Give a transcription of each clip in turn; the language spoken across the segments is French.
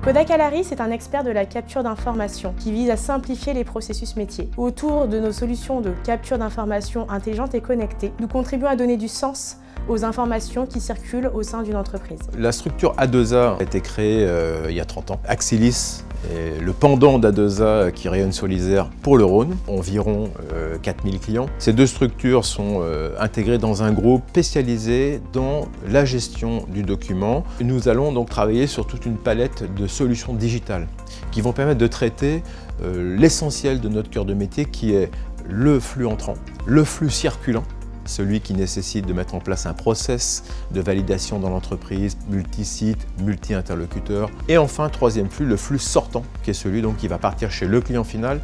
Kodak Alaris est un expert de la capture d'informations qui vise à simplifier les processus métiers. Autour de nos solutions de capture d'informations intelligentes et connectées, nous contribuons à donner du sens aux informations qui circulent au sein d'une entreprise. La structure A2A a été créée il y a 30 ans. Axilis est le pendant d'A2A qui rayonne sur l'Isère pour le Rhône, environ 4000 clients. Ces deux structures sont intégrées dans un groupe spécialisé dans la gestion du document. Nous allons donc travailler sur toute une palette de solutions digitales qui vont permettre de traiter l'essentiel de notre cœur de métier qui est le flux entrant, le flux circulant, celui qui nécessite de mettre en place un process de validation dans l'entreprise, multi-site, multi-interlocuteur. Et enfin, troisième flux, le flux sortant, qui est celui donc qui va partir chez le client final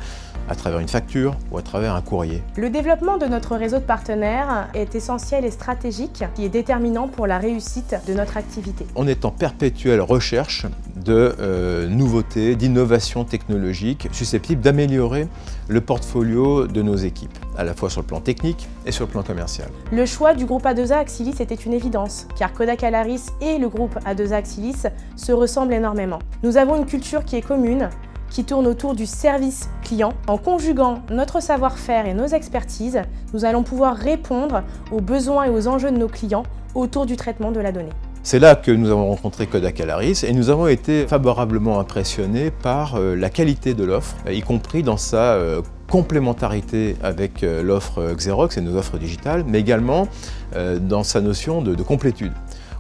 à travers une facture ou à travers un courrier. Le développement de notre réseau de partenaires est essentiel et stratégique, qui est déterminant pour la réussite de notre activité. On est en perpétuelle recherche de nouveautés, d'innovations technologiques susceptibles d'améliorer le portfolio de nos équipes, à la fois sur le plan technique et sur le plan commercial. Le choix du groupe A2A Axilis était une évidence, car Kodak Alaris et le groupe A2A Axilis se ressemblent énormément. Nous avons une culture qui est commune, qui tourne autour du service client. En conjuguant notre savoir-faire et nos expertises, nous allons pouvoir répondre aux besoins et aux enjeux de nos clients autour du traitement de la donnée. C'est là que nous avons rencontré Kodak Alaris et nous avons été favorablement impressionnés par la qualité de l'offre, y compris dans sa complémentarité avec l'offre Xerox et nos offres digitales, mais également dans sa notion de complétude.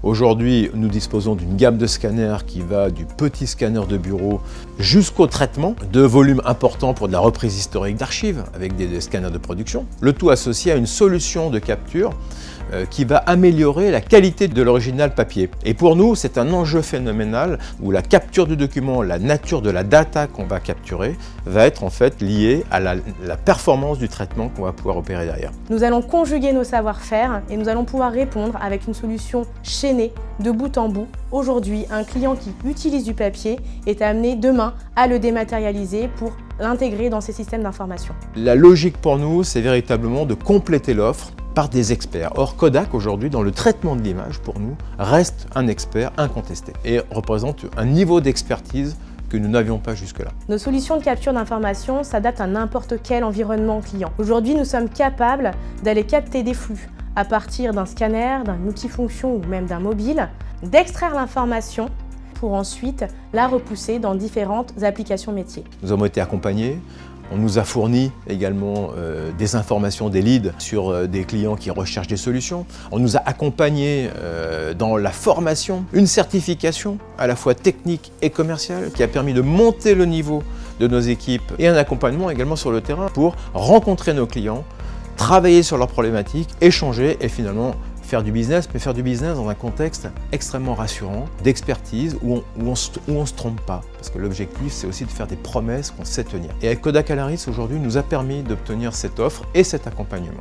Aujourd'hui, nous disposons d'une gamme de scanners qui va du petit scanner de bureau jusqu'au traitement de volumes importants pour de la reprise historique d'archives avec des scanners de production. Le tout associé à une solution de capture qui va améliorer la qualité de l'original papier. Et pour nous, c'est un enjeu phénoménal où la capture du document, la nature de la data qu'on va capturer, va être en fait liée à la performance du traitement qu'on va pouvoir opérer derrière. Nous allons conjuguer nos savoir-faire et nous allons pouvoir répondre avec une solution chaînée de bout en bout. Aujourd'hui, un client qui utilise du papier est amené demain à le dématérialiser pour l'intégrer dans ses systèmes d'information. La logique pour nous, c'est véritablement de compléter l'offre par des experts. Or, Kodak, aujourd'hui, dans le traitement de l'image, pour nous, reste un expert incontesté et représente un niveau d'expertise que nous n'avions pas jusque-là. Nos solutions de capture d'informations s'adaptent à n'importe quel environnement client. Aujourd'hui, nous sommes capables d'aller capter des flux à partir d'un scanner, d'un multifonction ou même d'un mobile, d'extraire l'information pour ensuite la repousser dans différentes applications métiers. Nous avons été accompagnés. On nous a fourni également des informations, des leads sur des clients qui recherchent des solutions. On nous a accompagnés dans la formation, une certification à la fois technique et commerciale qui a permis de monter le niveau de nos équipes et un accompagnement également sur le terrain pour rencontrer nos clients, travailler sur leurs problématiques, échanger et finalement faire du business, mais faire du business dans un contexte extrêmement rassurant, d'expertise, où on se trompe pas. Parce que l'objectif, c'est aussi de faire des promesses qu'on sait tenir. Et avec Kodak Alaris, aujourd'hui, nous a permis d'obtenir cette offre et cet accompagnement.